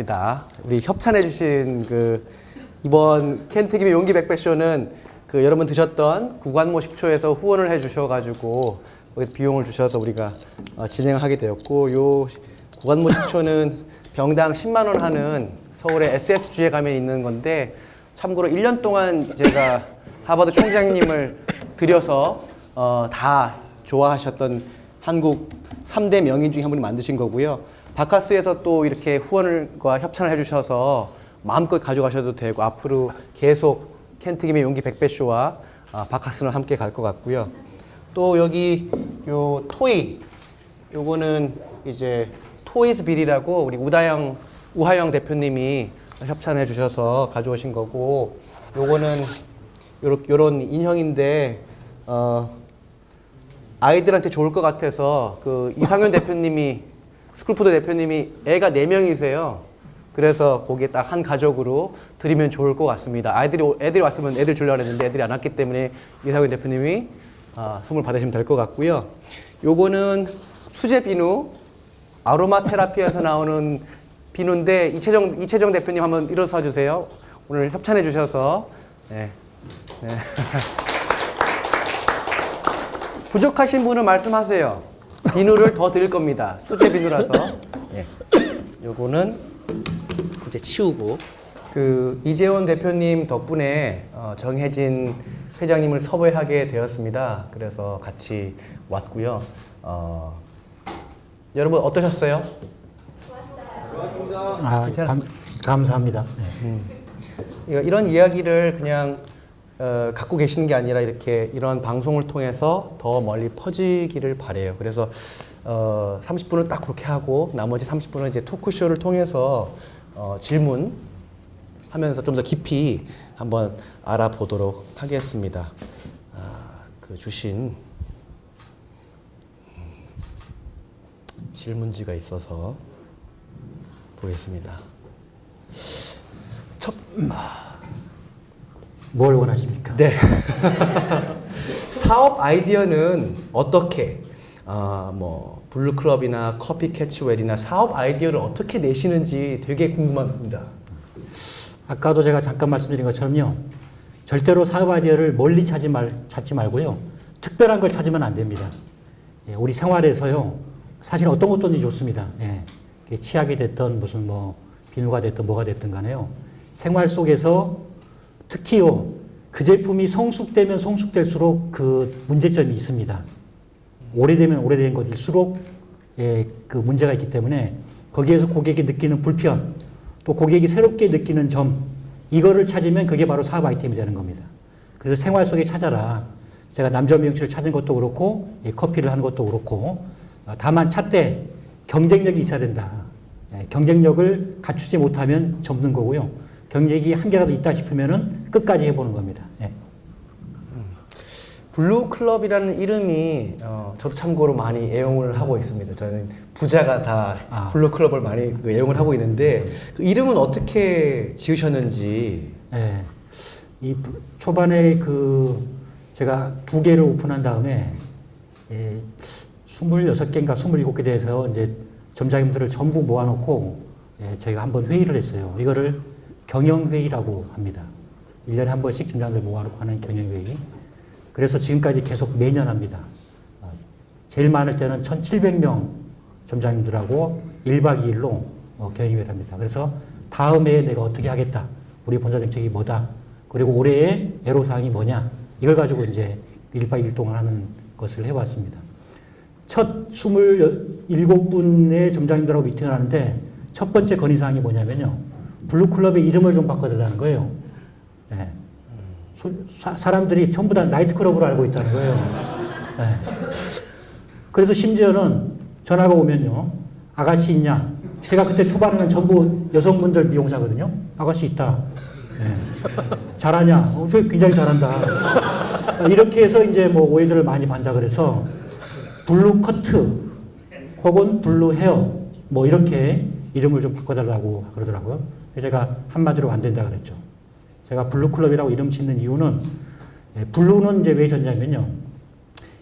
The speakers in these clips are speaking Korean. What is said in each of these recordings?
감사합니다. 우리 협찬해주신 이번 켄트김의 용기 백배쇼는 여러분 드셨던 구관모 식초에서 후원을 해주셔가지고 비용을 주셔서 우리가 진행하게 되었고, 요 구관모 식초는 병당 10만 원 하는 서울의 SSG에 가면 있는 건데, 참고로 1년 동안 제가 하버드 총장님을 들여서 다 좋아하셨던 한국 3대 명인 중에 한 분이 만드신 거고요. 바카스에서 또 이렇게 후원과 협찬을 해주셔서 마음껏 가져가셔도 되고, 앞으로 계속 켄트김의 용기 100배쇼와 바카스는 함께 갈 것 같고요. 또 여기 요 토이, 요거는 이제 토이즈 빌이라고 우리 우하영 대표님이 협찬해 주셔서 가져오신 거고, 요거는 요런 인형인데 아이들한테 좋을 것 같아서 이상현 대표님이, 스쿨푸드 대표님이 애가 4명이세요. 그래서 거기에 딱 한 가족으로 드리면 좋을 것 같습니다. 애들이 왔으면 애들 주려고 했는데 애들이 안 왔기 때문에 이상현 대표님이 선물 받으시면 될 것 같고요. 요거는 수제 비누, 아로마 테라피에서 나오는 비누인데, 이채정 대표님 한번 일어서 주세요. 오늘 협찬해 주셔서. 네. 네. 부족하신 분은 말씀하세요. 비누를 더 드릴 겁니다. 수제 비누라서. 네. 요거는 이제 치우고, 이재원 대표님 덕분에 정혜진 회장님을 섭외하게 되었습니다. 그래서 같이 왔고요. 여러분 어떠셨어요? 좋았습니다. 감사합니다. 네. 이런 이야기를 그냥 갖고 계시는 게 아니라 이런 방송을 통해서 더 멀리 퍼지기를 바래요. 그래서 30분을 딱 그렇게 하고, 나머지 30분은 이제 토크쇼를 통해서 질문하면서 좀 더 깊이 한번 알아보도록 하겠습니다. 주신 질문지가 있어서 보겠습니다. 뭘 원하십니까? 네. 사업 아이디어는 어떻게, 블루클럽이나 커피 캐치웰이나 사업 아이디어를 어떻게 내시는지 되게 궁금합니다. 아까도 제가 잠깐 말씀드린 것처럼요, 절대로 사업 아이디어를 멀리 찾지 말고요, 특별한 걸 찾으면 안 됩니다. 우리 생활에서요, 사실 어떤 것든지 좋습니다. 치약이 됐든 무슨 비누가 됐든 뭐가 됐든 간에요, 생활 속에서 특히요, 그 제품이 성숙되면 성숙될수록 그 문제점이 있습니다. 오래되면 오래된 것일수록 그 문제가 있기 때문에, 거기에서 고객이 느끼는 불편, 또 고객이 새롭게 느끼는 점, 이거를 찾으면 그게 바로 사업 아이템이 되는 겁니다. 그래서 생활 속에 찾아라. 제가 남자 미용실을 찾은 것도 그렇고, 커피를 하는 것도 그렇고, 다만 찾되 경쟁력이 있어야 된다. 경쟁력을 갖추지 못하면 접는 거고요. 경쟁이 한 개라도 있다 싶으면은 끝까지 해보는 겁니다. 블루클럽이라는 이름이 저도 참고로 많이 애용을 하고 있습니다. 저는 부자가 다 블루클럽을 많이 애용을 하고 있는데, 그 이름은 어떻게 지으셨는지. 이 초반에 제가 2개를 오픈한 다음에 26개인가 27개 대해서 이제 점장님들을 전부 모아놓고 저희가 한번 회의를 했어요. 이거를 경영회의라고 합니다. 1년에 한 번씩 점장들 모아놓고 하는 경영회의. 그래서 지금까지 계속 매년 합니다. 제일 많을 때는 1,700명 점장님들하고 1박 2일로 경영회의를 합니다. 그래서 다음 해에 내가 어떻게 하겠다, 우리 본사 정책이 뭐다, 그리고 올해의 애로사항이 뭐냐, 이걸 가지고 이제 1박 2일 동안 하는 것을 해왔습니다. 첫 27분의 점장님들하고 미팅을 하는데, 첫 번째 건의사항이 뭐냐면요, 블루클럽의 이름을 좀 바꿔달라는 거예요. 사람들이 전부 다 나이트클럽으로 알고 있다는 거예요. 그래서 심지어는 전화가 오면요, 아가씨 있냐? 제가 그때 초반에는 전부 여성분들 미용사거든요. 아가씨 있다. 잘하냐? 저 굉장히 잘한다. 이렇게 해서 이제 오해들을 많이 받는다 그래서 블루 커트 혹은 블루 헤어 이렇게 이름을 좀 바꿔달라고 그러더라고요. 제가 한마디로 안 된다 그랬죠. 제가 블루클럽이라고 이름 짓는 이유는, 블루는 이제 왜 졌냐면요,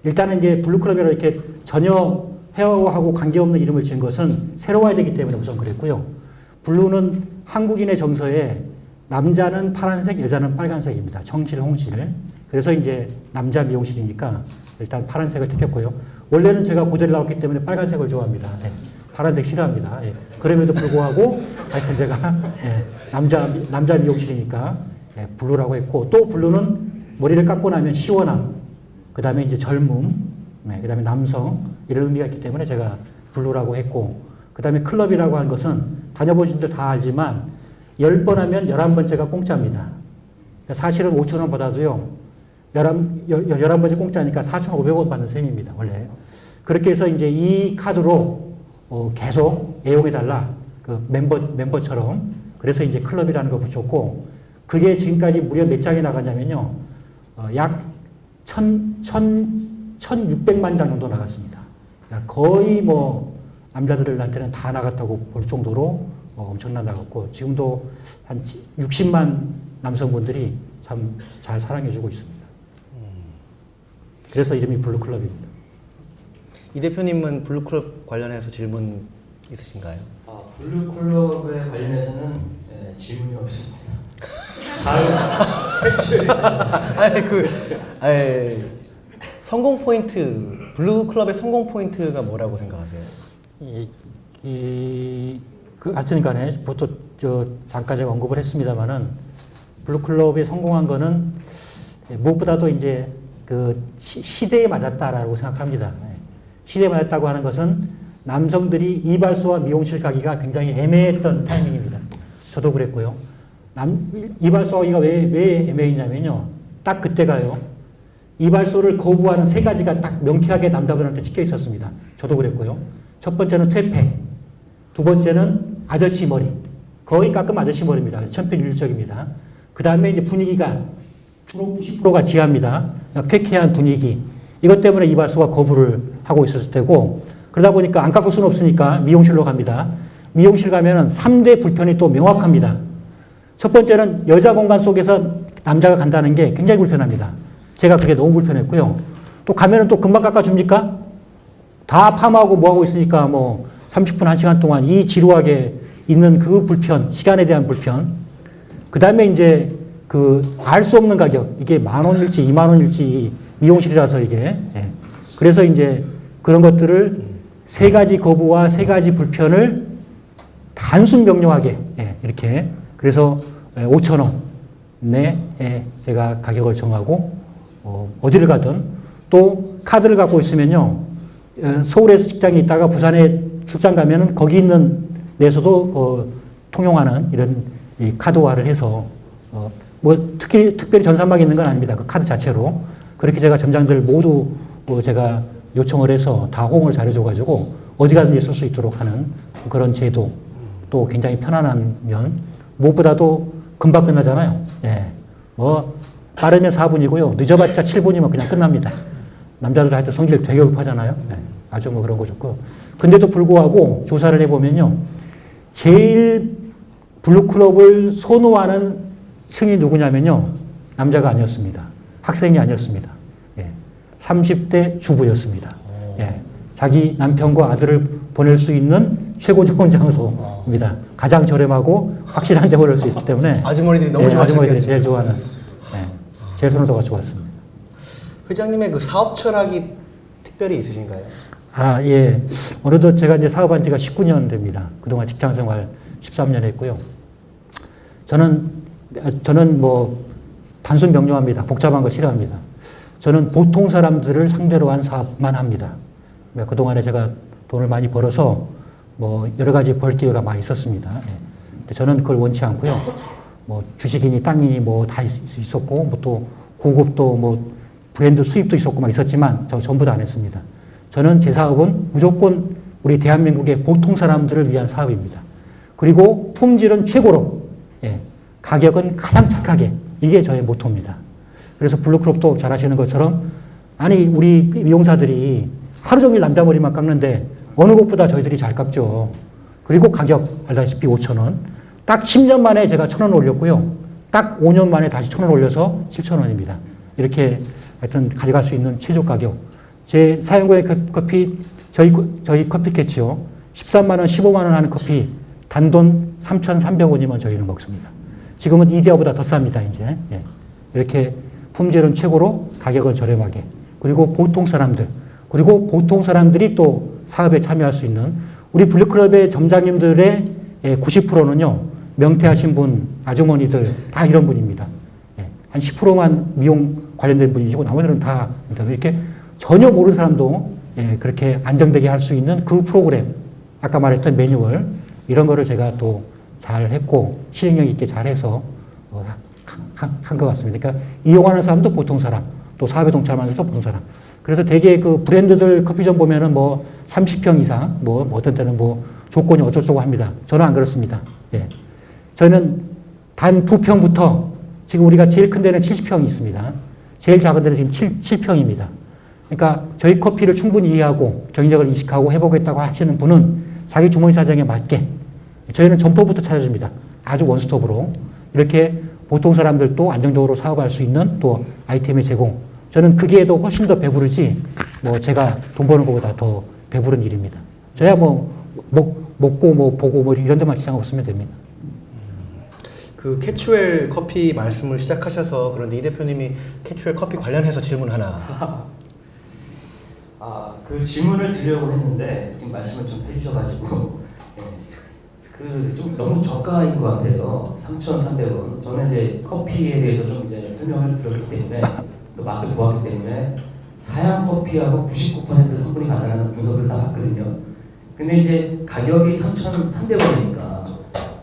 일단은 이제 블루클럽이라고 이렇게 전혀 헤어하고 관계없는 이름을 지은 것은 새로워야 되기 때문에 우선 그랬고요. 블루는 한국인의 정서에 남자는 파란색, 여자는 빨간색입니다. 청실, 홍실. 그래서 이제 남자 미용실이니까 일단 파란색을 택했고요. 원래는 제가 고대를 나왔기 때문에 빨간색을 좋아합니다. 네. 파란색 싫어합니다. 예. 그럼에도 불구하고 하여튼 제가 예. 남자 미용실이니까 예. 블루라고 했고, 또 블루는 머리를 깎고 나면 시원함, 그 다음에 이제 젊음, 네. 그 다음에 남성 이런 의미가 있기 때문에 제가 블루라고 했고, 그 다음에 클럽이라고 하는 것은 다녀보신 분들 다 알지만 10번 하면 11번째가 공짜입니다. 사실은 5,000원 받아도요, 11번째 공짜니까 4,500원 받는 셈입니다, 원래. 그렇게 해서 이제 이 카드로 계속 애용해달라. 그 멤버처럼. 그래서 이제 클럽이라는 거 붙였고, 그게 지금까지 무려 몇 장이 나갔냐면요, 약 1,600만 장 정도 나갔습니다. 거의 뭐, 남자들한테는 다 나갔다고 볼 정도로 엄청나 나갔고, 지금도 한 60만 남성분들이 참 잘 사랑해주고 있습니다. 그래서 이름이 블루클럽입니다. 이 대표님은 블루클럽 관련해서 질문 있으신가요? 블루클럽에 관련해서는 질문이 없습니다. 아니 성공 포인트, 블루클럽의 성공 포인트가 뭐라고 생각하세요? 하여튼 간에 보통 잠깐 제가 언급을 했습니다만은 블루클럽에 성공한 거는 무엇보다도 이제 그 시대에 맞았다라고 생각합니다. 시대에 맞았다고 하는 것은 남성들이 이발소와 미용실 가기가 굉장히 애매했던 타이밍입니다. 저도 그랬고요. 이발소 가기가 왜 애매했냐면요. 딱 그때가요. 이발소를 거부하는 세 가지가 딱 명쾌하게 남자분한테 찍혀 있었습니다. 저도 그랬고요. 첫 번째는 퇴폐, 두 번째는 아저씨 머리, 거의 가끔 아저씨 머리입니다. 천편일률적입니다. 그 다음에 이제 분위기가 주로 90%가 지하입니다. 쾌쾌한 분위기. 이것 때문에 이발소가 거부를 하고 있었을 테고, 그러다 보니까 안 깎을 수는 없으니까 미용실로 갑니다. 미용실 가면은 3대 불편이 또 명확합니다. 첫 번째는 여자 공간 속에서 남자가 간다는 게 굉장히 불편합니다. 제가 그게 너무 불편했고요. 또 가면은 또 금방 깎아줍니까? 다 파마하고 뭐하고 있으니까 뭐 30분, 1시간 동안 이 지루하게 있는 그 불편, 시간에 대한 불편. 그 다음에 이제 알 수 없는 가격. 이게 10,000원일지 20,000원일지 미용실이라서 이게. 예. 그래서 이제 그런 것들을 세 가지 거부와 세 가지 불편을 단순 명료하게. 예. 이렇게. 그래서 5,000원에 제가 가격을 정하고 어디를 가든 또 카드를 갖고 있으면요. 서울에서 직장에 있다가 부산에 출장 가면은 거기 있는 데서도 통용하는 이런 이 카드화를 해서 뭐 특별히 전산망이 있는 건 아닙니다. 그 카드 자체로 그렇게 제가 점장들 모두 제가 요청을 해서 다 호응을 잘해줘가지고 어디 가든지 쓸 수 있도록 하는 그런 제도, 또 굉장히 편안한 면, 무엇보다도 금방 끝나잖아요. 예. 뭐 빠르면 4분이고요. 늦어봤자 7분이면 그냥 끝납니다. 남자들 하여튼 성질 되게 급하잖아요. 예. 아주 뭐 그런 거 좋고. 근데도 불구하고 조사를 해보면요. 제일 블루클럽을 선호하는 층이 누구냐면요. 남자가 아니었습니다. 학생이 아니었습니다. 예. 30대 주부였습니다. 예. 자기 남편과 아들을 보낼 수 있는 최고 좋은 장소입니다. 가장 저렴하고 확실한 데 보낼 수 있기 때문에 아주머니들이 너무 좋아하시겠죠. 아주머니들이 제일 좋아하는, 제일 선호도가 좋았습니다. 회장님의 그 사업 철학이 특별히 있으신가요? 예. 어느덧 제가 이제 사업한 지가 19년 됩니다. 그동안 직장 생활 13년 했고요. 저는 뭐 단순 명료합니다. 복잡한 거 싫어합니다. 저는 보통 사람들을 상대로 한 사업만 합니다. 그동안에 제가 돈을 많이 벌어서 뭐 여러 가지 벌 기회가 많이 있었습니다. 근데 저는 그걸 원치 않고요. 뭐 주식이니 땅이니 뭐 다 있었고, 뭐 또 고급도 뭐 브랜드 수입도 있었고 막 있었지만 저 전부 다 안 했습니다. 저는 제 사업은 무조건 우리 대한민국의 보통 사람들을 위한 사업입니다. 그리고 품질은 최고로, 가격은 가장 착하게, 이게 저의 모토입니다. 그래서 블루클럽도 잘 하시는 것처럼, 아니 우리 미용사들이 하루 종일 남자 머리만 깎는데 어느 곳보다 저희들이 잘 깎죠. 그리고 가격 알다시피 5,000원. 딱 10년 만에 제가 1,000원 올렸고요. 딱 5년 만에 다시 1,000원 올려서 7,000원입니다. 이렇게 하여튼 가져갈 수 있는 최저 가격. 제 사용고의 커피, 저희 커피캐치요. 13만 원, 15만 원 하는 커피 단돈 3,300원이면 저희는 먹습니다. 지금은 이디야보다 더 쌉니다, 이제. 예. 이렇게 품질은 최고로 가격은 저렴하게. 그리고 보통 사람들이 또 사업에 참여할 수 있는 우리 블루클럽의 점장님들의 90%는요, 명퇴하신 분, 아주머니들 다 이런 분입니다. 예. 한 10%만 미용 관련된 분이시고 나머지는 다 이렇게 전혀 모르는 사람도 그렇게 안정되게 할 수 있는 그 프로그램, 아까 말했던 매뉴얼, 이런 거를 제가 또 잘 했고, 시행력 있게 잘 해서 한 것 같습니다. 그러니까 이용하는 사람도 보통 사람, 또 사업에 동참하는 사람도 보통 사람. 그래서 되게 그 브랜드들 커피숍 보면은 뭐 30평 이상, 뭐 어떤 때는 뭐 조건이 어쩌고저쩌고 합니다. 저는 안 그렇습니다. 예. 저는 단 2평부터 지금 우리가 제일 큰 데는 70평이 있습니다. 제일 작은 데는 지금 7평입니다. 그러니까 저희 커피를 충분히 이해하고 경쟁력을 인식하고 해보겠다고 하시는 분은 자기 주머니 사정에 맞게 저희는 점포부터 찾아줍니다. 아주 원스톱으로. 이렇게 보통 사람들도 안정적으로 사업할 수 있는 또 아이템의 제공. 저는 그게 더 훨씬 더 배부르지, 뭐 제가 돈 버는 것보다 더 배부른 일입니다. 저야 뭐, 먹고 뭐 보고 뭐 이런 데만 지장 없으면 됩니다. 그 캐추웰 커피 말씀을 시작하셔서 그런데 이 대표님이 캐추웰 커피 관련해서 질문 하나. 그 질문을 드리려고 했는데 지금 말씀을 좀 해주셔가지고 좀 너무 저가인 것 같아요. 3,300원. 저는 이제 커피에 대해서 좀 이제 설명을 들었기 때문에 또 맛도 좋았기 때문에 사양 커피하고 99% 성분이 같다는 분석을 다 봤거든요. 근데 이제 가격이 3,300원이니까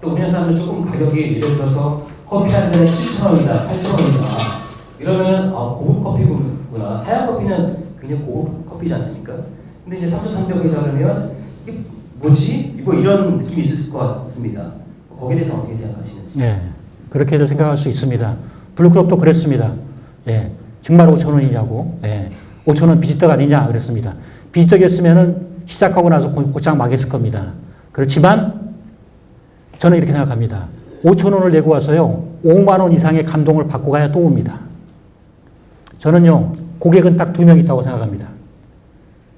또 우리나라 사람들 조금 가격이 예를 들어서 커피 한 잔에 7,000원이다, 8,000원이다 이러면 고급 커피구나. 사양 커피는 굉장히 고급 커피지 않습니까? 근데 이제 3,300원이다 그러면 이게 뭐지? 뭐 이런 느낌이 있을 것 같습니다. 거기에 대해서 어떻게 생각하시는지? 네, 그렇게도 생각할 수 있습니다. 블루클럽도 그랬습니다. 예, 정말 5,000원이냐고, 예, 5,000원 비지떡 아니냐 그랬습니다. 비지떡이었으면은 시작하고 나서 곧장 망했을 겁니다. 그렇지만 저는 이렇게 생각합니다. 5,000원을 내고 와서요, 5만 원 이상의 감동을 받고 가야 또 옵니다. 저는요, 고객은 딱 2명 있다고 생각합니다.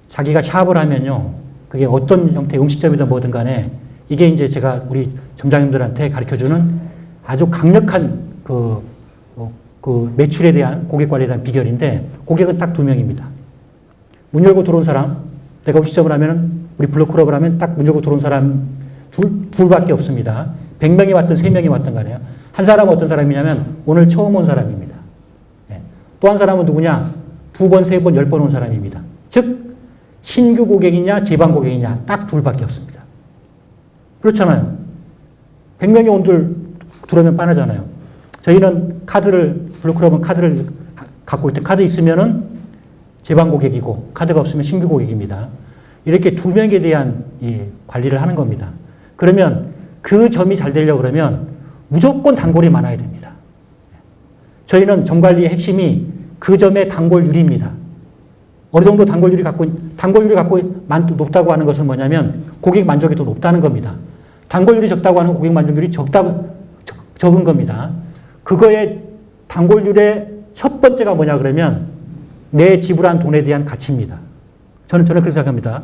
자기가 샵을 하면요, 그게 어떤 형태의 음식점이든 뭐든 간에 이게 이제 제가 우리 점장님들한테 가르쳐주는 아주 강력한 그 매출에 대한 고객 관리에 대한 비결인데, 고객은 딱 2명입니다. 문 열고 들어온 사람, 내가 음식점을 하면 우리 블루클럽을 하면 딱 문 열고 들어온 사람 둘밖에 없습니다. 100명이 왔든 3명이 왔든 간에요. 한 사람은 어떤 사람이냐면 오늘 처음 온 사람입니다. 네. 또 한 사람은 누구냐? 2번, 3번, 10번 온 사람입니다. 즉 신규 고객이냐 재방 고객이냐 딱 둘밖에 없습니다. 그렇잖아요. 100명이 온들 들어오면 빤하잖아요. 저희는 블루클럽은 카드를 갖고 있대. 카드 있으면은 재방 고객이고 카드가 없으면 신규 고객입니다. 이렇게 2명에 대한 이 관리를 하는 겁니다. 그러면 그 점이 잘 되려고 그러면 무조건 단골이 많아야 됩니다. 저희는 점 관리의 핵심이 그 점의 단골률입니다. 어느 정도 단골률이 갖고 높다고 하는 것은 뭐냐면 고객 만족이 더 높다는 겁니다. 단골률이 적다고 하는 고객 만족률이 적은 겁니다. 그거의 단골률의 첫 번째가 뭐냐 그러면 내 지불한 돈에 대한 가치입니다. 저는 그렇게 생각합니다.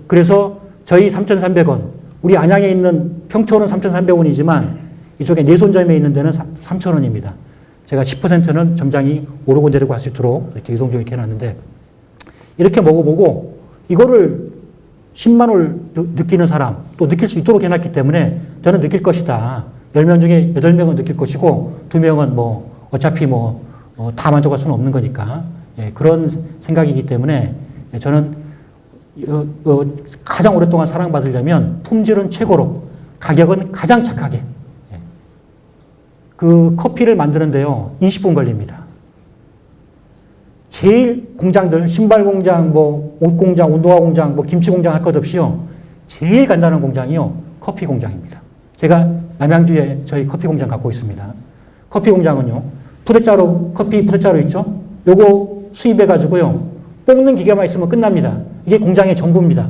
그래서 저희 3,300원, 우리 안양에 있는 평촌은 3,300원이지만 이쪽에 내손점에 있는 데는 3,000원입니다. 제가 10%는 점장이 오르고 내리고 할 수 있도록 이렇게 유동적으로 이렇게 해놨는데, 이렇게 먹어보고 이거를 10만 원을 느끼는 사람, 또 느낄 수 있도록 해놨기 때문에 저는 느낄 것이다. 10명 중에 8명은 느낄 것이고 2명은 뭐 어차피 다 만족할 수는 없는 거니까, 예, 그런 생각이기 때문에 저는 가장 오랫동안 사랑받으려면 품질은 최고로, 가격은 가장 착하게, 예, 그 커피를 만드는데요 20분 걸립니다. 제일 공장들, 신발 공장, 뭐 옷 공장, 운동화 공장, 뭐 김치 공장 할 것 없이요, 제일 간단한 공장이요 커피 공장입니다. 제가 남양주에 저희 커피 공장 갖고 있습니다. 커피 공장은요, 커피 푸대자루 있죠? 요거 수입해가지고요, 볶는 기계만 있으면 끝납니다. 이게 공장의 전부입니다.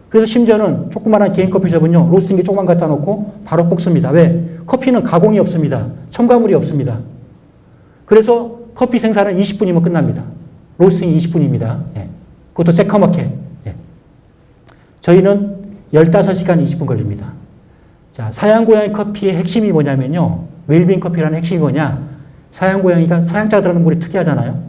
그래서 심지어는 조그마한 개인 커피숍은요, 로스팅기 조금만 갖다 놓고 바로 볶습니다. 왜? 커피는 가공이 없습니다. 첨가물이 없습니다. 그래서 커피 생산은 20분이면 끝납니다. 로스팅이 20분입니다. 예. 그것도 새카맣게. 예. 저희는 15시간 20분 걸립니다. 자, 사양고양이 커피의 핵심이 뭐냐면요. 웰빙 커피라는 핵심이 뭐냐. 사양고양이가 사양자가 들어가는 물이 특이하잖아요.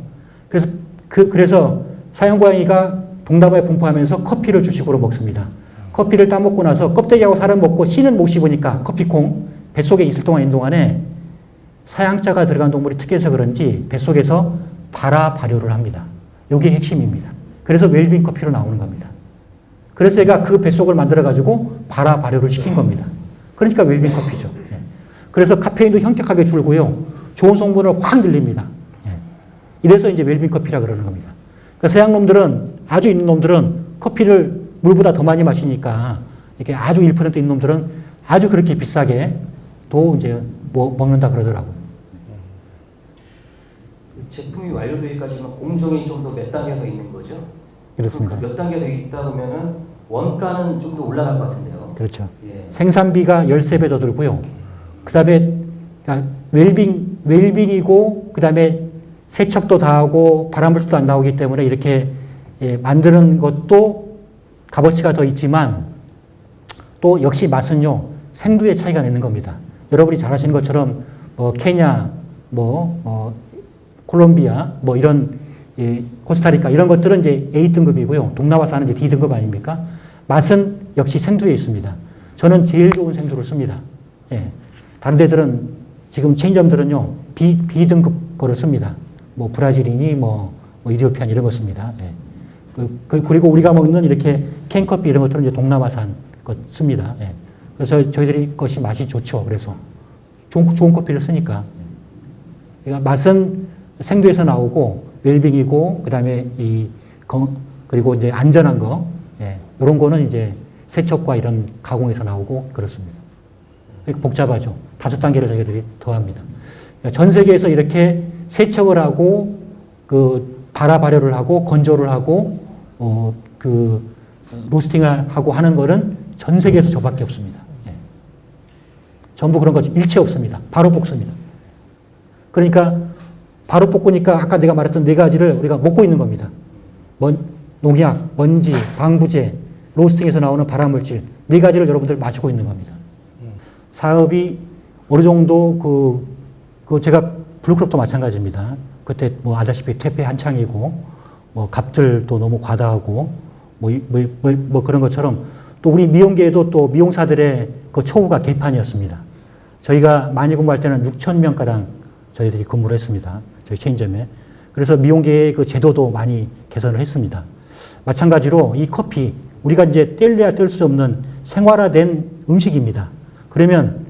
그래서 사양고양이가 동남아에 분포하면서 커피를 주식으로 먹습니다. 커피를 따먹고 나서 껍데기하고 살을 먹고 씨는 못 씹으니까 커피콩 뱃속에 있을 동안에 사양자가 들어간 동물이 특이해서 그런지 뱃속에서 발화 발효를 합니다. 이게 핵심입니다. 그래서 웰빙 커피로 나오는 겁니다. 그래서 제가 그 뱃속을 만들어가지고 발화 발효를 시킨 겁니다. 그러니까 웰빙 커피죠. 예. 그래서 카페인도 현격하게 줄고요. 좋은 성분을 확 늘립니다. 예. 이래서 이제 웰빙 커피라 그러는 겁니다. 그러니까 서양놈들은, 아주 있는 놈들은 커피를 물보다 더 많이 마시니까 이렇게 아주 1% 있는 놈들은 아주 그렇게 비싸게 또 이제 뭐 먹는다 그러더라고요. 제품이 완료되기까지는 공정이 좀 더 몇 단계 더 있는 거죠? 그렇습니다. 몇 단계 더 있다 보면은 원가는 좀 더 올라갈 것 같은데요. 그렇죠. 예. 생산비가 13배 더 들고요. 그 다음에 웰빙이고, 그 다음에 세척도 다 하고, 발암물질도 안 나오기 때문에 이렇게 만드는 것도 값어치가 더 있지만, 또 역시 맛은요, 생두의 차이가 있는 겁니다. 여러분이 잘 아시는 것처럼, 케냐, 콜롬비아, 이런, 코스타리카, 이런 것들은 이제 A등급이고요. 동남아산은 이제 D등급 아닙니까? 맛은 역시 생두에 있습니다. 저는 제일 좋은 생두를 씁니다. 예. 다른 데들은, 지금 체인점들은요, B등급 거를 씁니다. 브라질이니, 이디오피안 이런 거 씁니다. 예. 그리고 우리가 먹는 이렇게 캔커피 이런 것들은 이제 동남아산 거 씁니다. 예. 그래서 저희들이 것이 맛이 좋죠. 그래서. 좋은 커피를 쓰니까. 그러니까 맛은 생두에서 나오고, 웰빙이고, 그 다음에 그리고 이제 안전한 거, 예. 이런 거는 이제 세척과 이런 가공에서 나오고 그렇습니다. 복잡하죠. 5단계를 저희들이 더합니다. 그러니까 전 세계에서 이렇게 세척을 하고, 발화 발효를 하고, 건조를 하고, 로스팅을 하고 하는 거는 전 세계에서 저밖에 없습니다. 예. 전부 그런 거지. 일체 없습니다. 바로 볶습니다. 그러니까 바로 볶으니까 아까 내가 말했던 4가지를 우리가 먹고 있는 겁니다. 농약, 먼지, 방부제, 로스팅에서 나오는 발암물질 4가지를 여러분들 마시고 있는 겁니다. 사업이 어느 정도 제가 블루클럽도 마찬가지입니다. 그때 아다시피 퇴폐 한창이고 값들도 너무 과다하고 그런 것처럼 또 우리 미용계에도 또 미용사들의 그 처우가 개판이었습니다. 저희가 많이 공부할 때는 6,000명가량 저희들이 근무를 했습니다. 저희 체인점에. 그래서 미용계의 그 제도도 많이 개선을 했습니다. 마찬가지로 이 커피, 우리가 이제 뗄래야 뗄 수 없는 생활화된 음식입니다. 그러면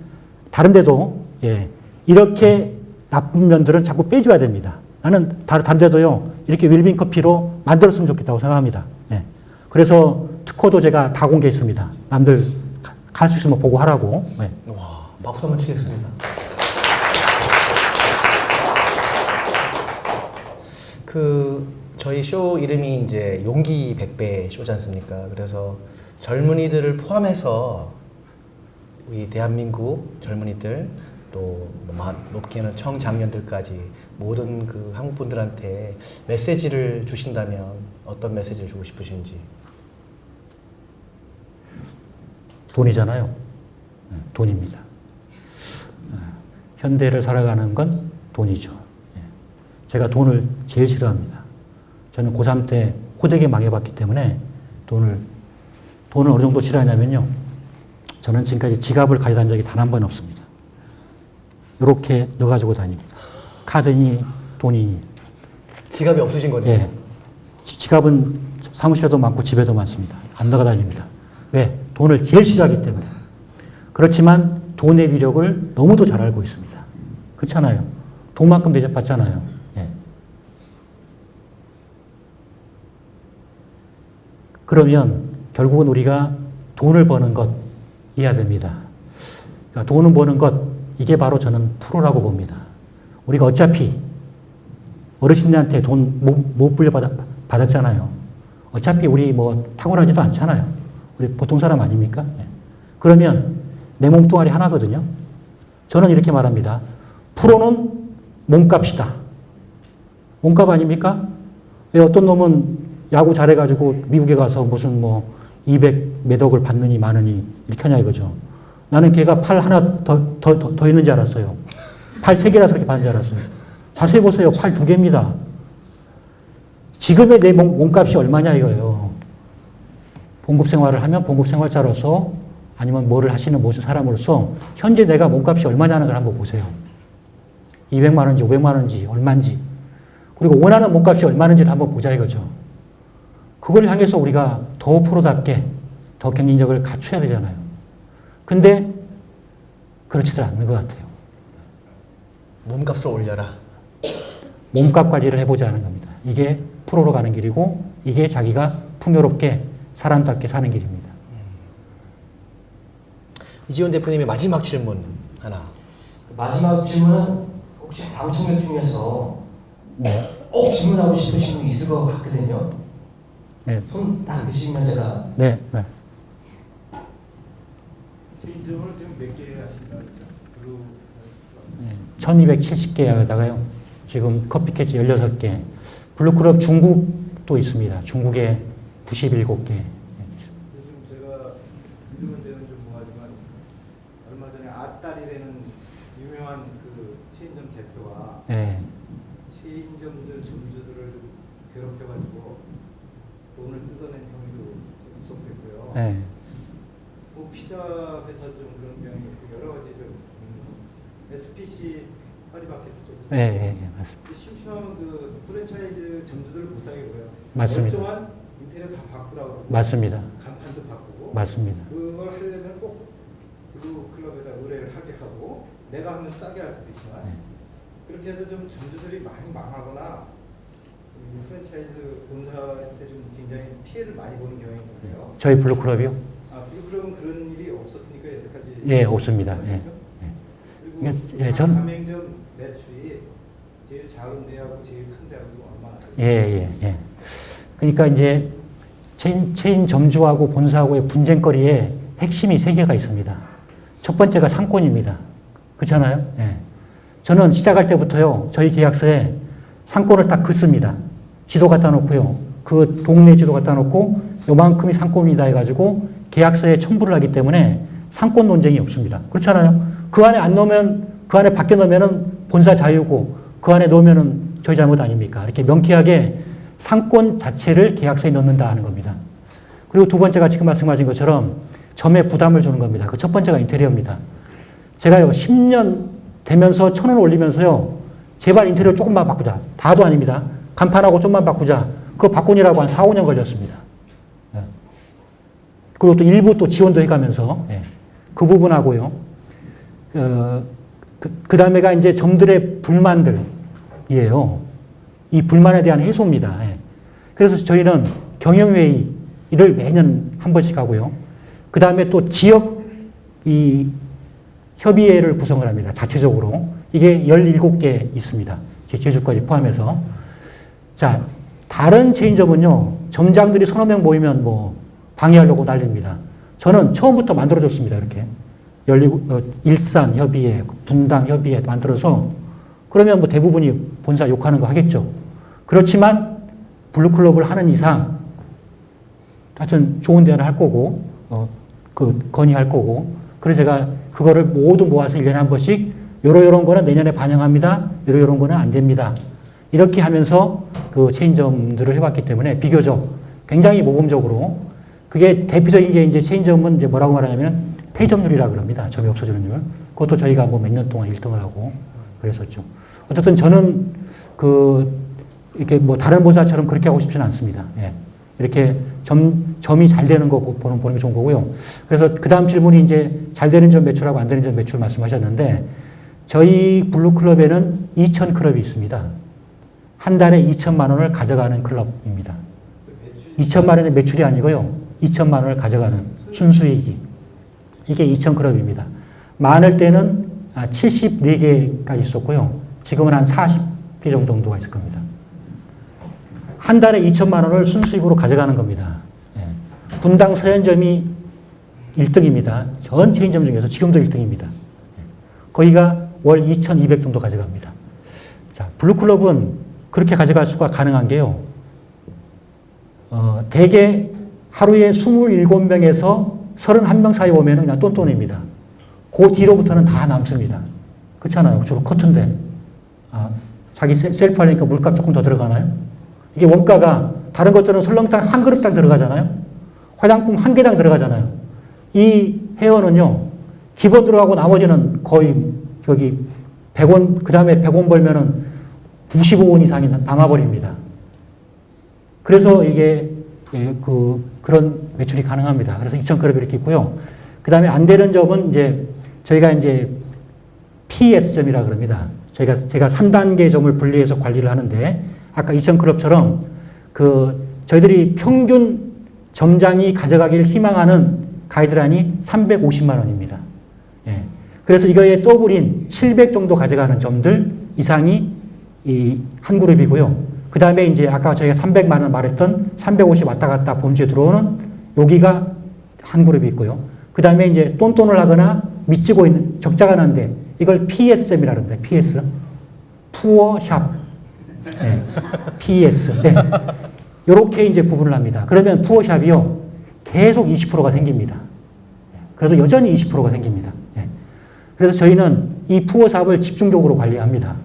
다른 데도, 예, 이렇게 나쁜 면들은 자꾸 빼줘야 됩니다. 나는 다른 데도요, 이렇게 웰빙 커피로 만들었으면 좋겠다고 생각합니다. 예. 그래서 특허도 제가 다 공개했습니다. 남들 갈 수 있으면 보고 하라고. 예. 와, 박수 한번 치겠습니다. 저희 쇼 이름이 이제 용기 100배 쇼지 않습니까? 그래서 젊은이들을 포함해서 우리 대한민국 젊은이들 또 높게는 청장년들까지 모든 그 한국 분들한테 메시지를 주신다면 어떤 메시지를 주고 싶으신지? 돈이잖아요. 돈입니다. 현대를 살아가는 건 돈이죠. 제가 돈을 제일 싫어합니다. 저는 고3 때 호되게 망해봤기 때문에 돈을 어느 정도 싫어하냐면요. 저는 지금까지 지갑을 가져다닌 적이 단 한 번 없습니다. 이렇게 넣어가지고 다닙니다. 카드니 돈이니. 지갑이 없으신 거네요? 예. 지갑은 사무실에도 많고 집에도 많습니다. 안 넣어 다닙니다. 왜? 돈을 제일 싫어하기 때문에. 그렇지만 돈의 위력을 너무도 잘 알고 있습니다. 그렇잖아요. 돈만큼 대접받잖아요. 예. 그러면 결국은 우리가 돈을 버는 것 이해야 됩니다. 그러니까 돈을 버는 것, 이게 바로 저는 프로라고 봅니다. 우리가 어차피 어르신들한테 돈 못 물려받았잖아요. 어차피 우리 탁월하지도 않잖아요. 우리 보통 사람 아닙니까? 예. 그러면 내 몸뚱아리 하나거든요. 저는 이렇게 말합니다. 프로는 몸값이다. 몸값 아닙니까? 왜 어떤 놈은 야구 잘해가지고 미국에 가서 무슨 200 몇 억을 받느니 마느니 이렇게 하냐 이거죠. 나는 걔가 팔 하나 더 있는 줄 알았어요. 팔 3개라서 그렇게 받는 줄 알았어요. 자세히 보세요. 팔 2개입니다. 지금의 내 몸값이 얼마냐 이거예요. 봉급 생활을 하면 봉급 생활자로서 아니면 뭐를 하시는 모든 사람으로서 현재 내가 몸값이 얼마냐는 걸 한번 보세요. 200만 원인지 500만 원인지 얼마인지 그리고 원하는 몸값이 얼마인지를 한번 보자 이거죠. 그걸 향해서 우리가 더 프로답게 더 경쟁력을 갖춰야 되잖아요. 근데 그렇지들 않는 것 같아요. 몸값을 올려라. 몸값 관리를 해보지 않은 겁니다. 이게 프로로 가는 길이고 이게 자기가 풍요롭게 사람답게 사는 길입니다. 이지훈 대표님의 마지막 질문 하나. 마지막 질문은 혹시 방청객 중에서 네. 질문하고 싶으신 분이 있을 것 같거든요. 네. 손 딱 드시면 제가 네. 네. 체인점을 지금 몇 개 하신다고 했죠? 1270개에다가요. 지금 커피캐치 16개. 블루클럽 중국도 있습니다. 중국에 97개. 요즘 제가 이름은 되는 좀 뭐하지만 얼마 전에 아따리라는 유명한 그 체인점 대표가 네. 체인점들 점주들을 괴롭혀가지고 돈을 뜯어낸 혐의로 구속됐고요. 네. 뭐 피자 회사도 좀 그런 경향이 있고 여러 가지 좀 SPC 파리마켓도 좀 네, 네, 네, 맞습니다. 심심하면 그 프랜차이즈 점주들을 못 사게 고요. 맞습니다. 멀쩡한 인테리어 다 바꾸라고. 맞습니다. 간판도 바꾸고. 맞습니다. 그걸 하려면 꼭 블루클럽에다 의뢰를 하게 하고 내가 하면 싸게 할 수도 있지만 네. 그렇게 해서 좀 점주들이 많이 망하거나 이 프랜차이즈 본사한테 좀 굉장히 피해를 많이 보는 경향이 있는데요. 저희 블루클럽이요? 아, 블루클럽은 그런 일이 없었으니까 여태까지. 예, 없습니다. 예. 그리고 예, 전- 가맹점 매출이 제일 작은 데하고 제일 큰 데하고 얼마나 다르죠? 예, 예, 예. 그러니까 이제 체인 점주하고 본사하고의 분쟁거리에 핵심이 3개가 있습니다. 첫 번째가 상권입니다. 그렇잖아요? 예. 저는 시작할 때부터요, 저희 계약서에 상권을 딱 긋습니다. 지도 갖다 놓고요. 그 동네 지도 갖다 놓고 요만큼이 상권이다 해가지고 계약서에 첨부를 하기 때문에 상권 논쟁이 없습니다. 그렇잖아요? 그 안에 안 넣으면, 그 안에 밖에 넣으면은 본사 자유고 그 안에 넣으면은 저희 잘못 아닙니까? 이렇게 명쾌하게 상권 자체를 계약서에 넣는다 하는 겁니다. 그리고 두 번째가 지금 말씀하신 것처럼 점에 부담을 주는 겁니다. 그 첫 번째가 인테리어입니다. 제가요, 10년 되면서 1,000원 올리면서요, 제발 인테리어 조금만 바꾸자. 다도 아닙니다. 간판하고 좀만 바꾸자. 그거 바꾸느라고 한 4, 5년 걸렸습니다. 예. 그리고 또 일부 또 지원도 해가면서, 예. 그 부분하고요. 그 다음에가 이제 점들의 불만들이에요. 이 불만에 대한 해소입니다. 예. 그래서 저희는 경영회의를 매년 한 번씩 하고요. 그 다음에 또 지역 이 협의회를 구성을 합니다. 자체적으로. 이게 17개 있습니다. 제주까지 포함해서. 자, 다른 체인점은요, 점장들이 서너 명 모이면 뭐 방해하려고 난립니다. 저는 처음부터 만들어줬습니다. 이렇게. 일산 협의회, 분당 협의회 만들어서 그러면 뭐 대부분이 본사 욕하는 거 하겠죠. 그렇지만 블루클럽을 하는 이상 하여튼 좋은 대안을 할 거고, 건의할 거고, 그래서 제가 그거를 모두 모아서 1년에 한 번씩 요런 거는 내년에 반영합니다. 요런 거는 안 됩니다. 이렇게 하면서 그 체인점들을 해왔기 때문에 비교적 굉장히 모범적으로 그게 대표적인 게 이제 체인점은 이제 뭐라고 말하냐면 폐점률이라고 그럽니다. 점이 없어지는 률. 그것도 저희가 뭐 몇 년 동안 1등을 하고 그랬었죠. 어쨌든 저는 이렇게 뭐 다른 본사처럼 그렇게 하고 싶지는 않습니다. 예. 이렇게 점이 잘 되는 거 보는 게 좋은 거고요. 그래서 그 다음 질문이 이제 잘 되는 점 매출하고 안 되는 점 매출 말씀하셨는데 저희 블루클럽에는 2,000 클럽이 있습니다. 한 달에 2천만 원을 가져가는 클럽입니다. 2천만 원의 매출이 아니고요. 2천만 원을 가져가는 순수익이. 이게 2,000 클럽입니다. 많을 때는 74개까지 있었고요. 지금은 한 40개 정도가 있을 겁니다. 한 달에 2천만 원을 순수익으로 가져가는 겁니다. 예. 분당 서현점이 1등입니다. 전 체인점 중에서 지금도 1등입니다. 예. 거기가 월 2,200 정도 가져갑니다. 자, 블루클럽은 그렇게 가져갈 수가 가능한 게요. 대개 하루에 27명에서 31명 사이 오면 그냥 똔똔입니다. 그 뒤로부터는 다 남습니다. 그렇잖아요. 주로 커튼데. 자기 셀프 하려니까 물값 조금 더 들어가나요? 이게 원가가 다른 것들은 설렁탕 한 그릇당 들어가잖아요. 화장품 한 개당 들어가잖아요. 이 헤어는요, 기본 들어가고 나머지는 거의 여기 100원, 그 다음에 100원 벌면은 95원 이상이 남아버립니다. 그래서 이게 그런 매출이 가능합니다. 그래서 2,000그릇 이렇게 있고요. 그 다음에 안 되는 점은 이제 저희가 이제 PS점이라 그럽니다. 제가 3단계 점을 분리해서 관리를 하는데 아까 2,000그릇처럼 저희들이 평균 점장이 가져가기를 희망하는 가이드라인이 350만 원입니다. 예. 그래서 이거의 더블인 700 정도 가져가는 점들 이상이 이 한 그룹이고요. 그 다음에 이제 아까 저희가 300만 원 말했던 350 왔다 갔다 본주에 들어오는 여기가 한 그룹이 있고요. 그 다음에 이제 똔똔을 하거나 미치고 있는 적자가 나는데 이걸 PS점이라 그럽니다. PS. 푸어샵. 네. PS. 네. 요렇게 이제 구분을 합니다. 그러면 푸어샵이요. 계속 20%가 생깁니다. 그래서 여전히 20%가 생깁니다. 네. 그래서 저희는 이 푸어샵을 집중적으로 관리합니다.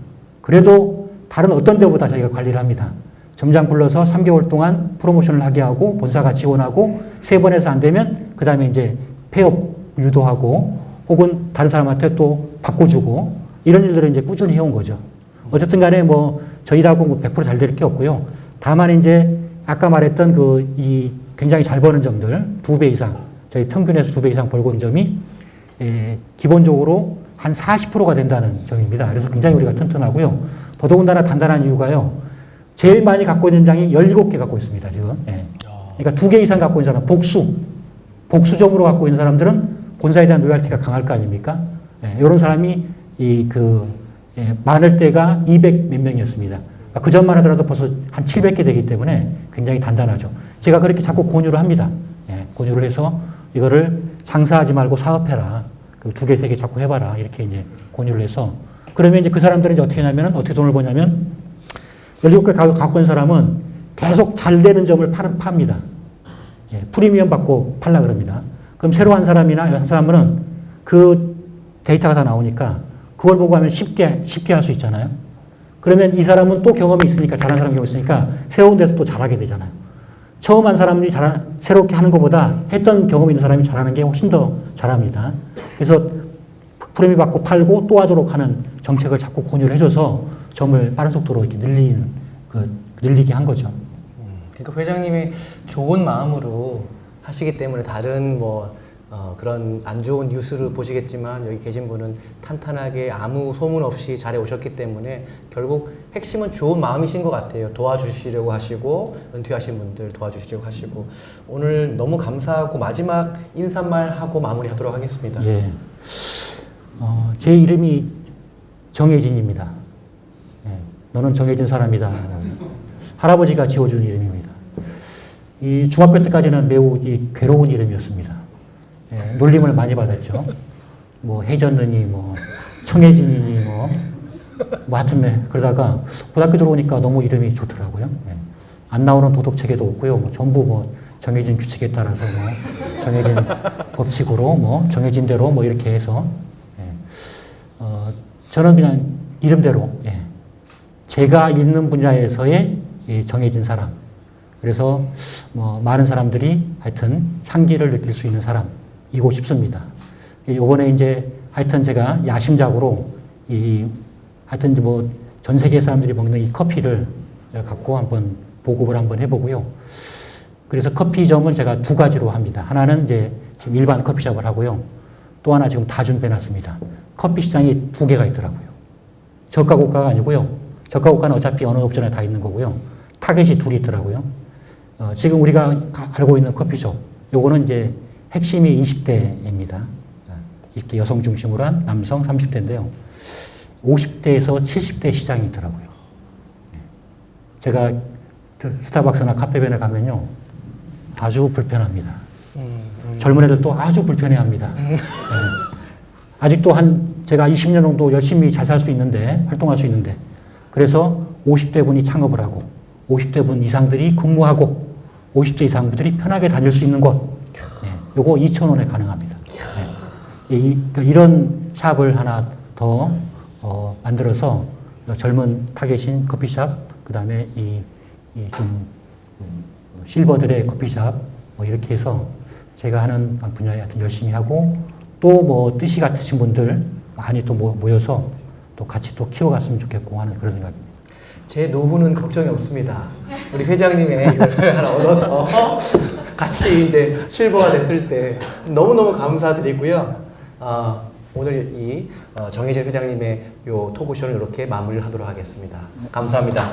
그래도 다른 어떤 데보다 저희가 관리를 합니다. 점장 불러서 3개월 동안 프로모션을 하게 하고 본사가 지원하고 3번에서 안 되면 그 다음에 이제 폐업 유도하고 혹은 다른 사람한테 또 바꿔주고 이런 일들을 이제 꾸준히 해온 거죠. 어쨌든 간에 뭐 저희라고 뭐 100% 잘 될 게 없고요. 다만 이제 아까 말했던 이 굉장히 잘 버는 점들 2배 이상 저희 평균에서 2배 이상 벌고 있는 점이 기본적으로 한 40%가 된다는 점입니다. 그래서 굉장히 우리가 튼튼하고요. 더더군다나 단단한 이유가요. 제일 많이 갖고 있는 장이 17개 갖고 있습니다. 지금. 예. 그러니까 2개 이상 갖고 있는 사람 복수점으로 갖고 있는 사람들은 본사에 대한 로열티가 강할 거 아닙니까? 예. 이런 사람이 많을 때가 200 몇 명이었습니다. 그 전만 하더라도 벌써 한 700개 되기 때문에 굉장히 단단하죠. 제가 그렇게 자꾸 권유를 합니다. 예. 권유를 해서 이거를 장사하지 말고 사업해라. 2개, 3개 자꾸 해봐라. 이렇게 이제 권유를 해서 그러면 이제 그 사람들은 이제 어떻게 하냐면 어떻게 돈을 버냐면 17개 갖고 있는 사람은 계속 잘 되는 점을 팝니다. 예, 프리미엄 받고 팔라 그럽니다. 그럼 새로 한 사람이나 한 사람은 그 데이터가 다 나오니까 그걸 보고 하면 쉽게 할 수 있잖아요. 그러면 이 사람은 또 경험이 있으니까 잘하는 사람이 있으니까 새로운 데서 또 잘하게 되잖아요. 처음 한 사람들이 새롭게 하는 것보다 했던 경험이 있는 사람이 잘하는 게 훨씬 더 잘합니다. 그래서 프리미엄 받고 팔고 또 하도록 하는 정책을 자꾸 권유를 해줘서 점을 빠른 속도로 이렇게 늘리게 한 거죠. 그러니까 회장님이 좋은 마음으로 하시기 때문에 다른 그런 안 좋은 뉴스를 보시겠지만 여기 계신 분은 탄탄하게 아무 소문 없이 잘해 오셨기 때문에 결국 핵심은 좋은 마음이신 것 같아요. 도와주시려고 하시고 은퇴하신 분들 도와주시려고 하시고 오늘 너무 감사하고 마지막 인사말 하고 마무리하도록 하겠습니다. 예. 제 이름이 정혜진입니다. 예. 너는 정혜진 사람이다. 할아버지가 지어준 이름입니다. 이 중학교 때까지는 매우 괴로운 이름이었습니다. 예, 놀림을 많이 받았죠. 뭐 해졌느니 청해진이니 하여튼 그러다가 고등학교 들어오니까 너무 이름이 좋더라고요. 예. 안 나오는 도덕체계도 없고요. 전부 정해진 규칙에 따라서 정해진 법칙으로 정해진대로 이렇게 해서 저는 그냥 이름대로 제가 있는 분야에서의 정해진 사람. 그래서 많은 사람들이 하여튼 향기를 느낄 수 있는 사람이고 싶습니다. 이번에 이제 하여튼 제가 야심작으로 하여튼 전 세계 사람들이 먹는 이 커피를 갖고 한번 보급을 한번 해보고요. 그래서 커피점은 제가 2가지로 합니다. 하나는 이제 지금 일반 커피숍을 하고요. 또 하나 지금 다 준비해놨습니다. 커피 시장이 2개가 있더라고요. 저가 고가가 아니고요. 저가 고가는 어차피 어느 옵션에 다 있는 거고요. 타겟이 2이 있더라고요. 지금 우리가 알고 있는 커피숍, 요거는 이제 핵심이 20대입니다. 20대 여성 중심으로 한 남성 30대인데요. 50대에서 70대 시장이 있더라고요. 제가 스타벅스나 카페벤에 가면요. 아주 불편합니다. 젊은 애들도 아주 불편해합니다. 아직도 제가 20년 정도 열심히 잘 살 수 있는데, 활동할 수 있는데, 그래서 50대 분이 창업을 하고, 50대 분 이상들이 근무하고, 50대 이상 분들이 편하게 다닐 수 있는 곳. 요거 2,000원에 가능합니다. 그러니까 이런 샵을 하나 더 만들어서 젊은 타겟인 커피샵, 그 다음에 좀 실버들의 커피샵 뭐 이렇게 해서 제가 하는 분야에 하여튼 열심히 하고 또 뭐 뜻이 같으신 분들 많이 또 모여서 또 같이 또 키워갔으면 좋겠고 하는 그런 생각입니다. 제 노후는 걱정이 없습니다. 우리 회장님의 이걸 하나 얻어서 같이 이제 실버가 됐을 때 너무너무 감사드리고요. 오늘 이 정혜진 회장님의 요 토크쇼는 이렇게 마무리를 하도록 하겠습니다. 감사합니다.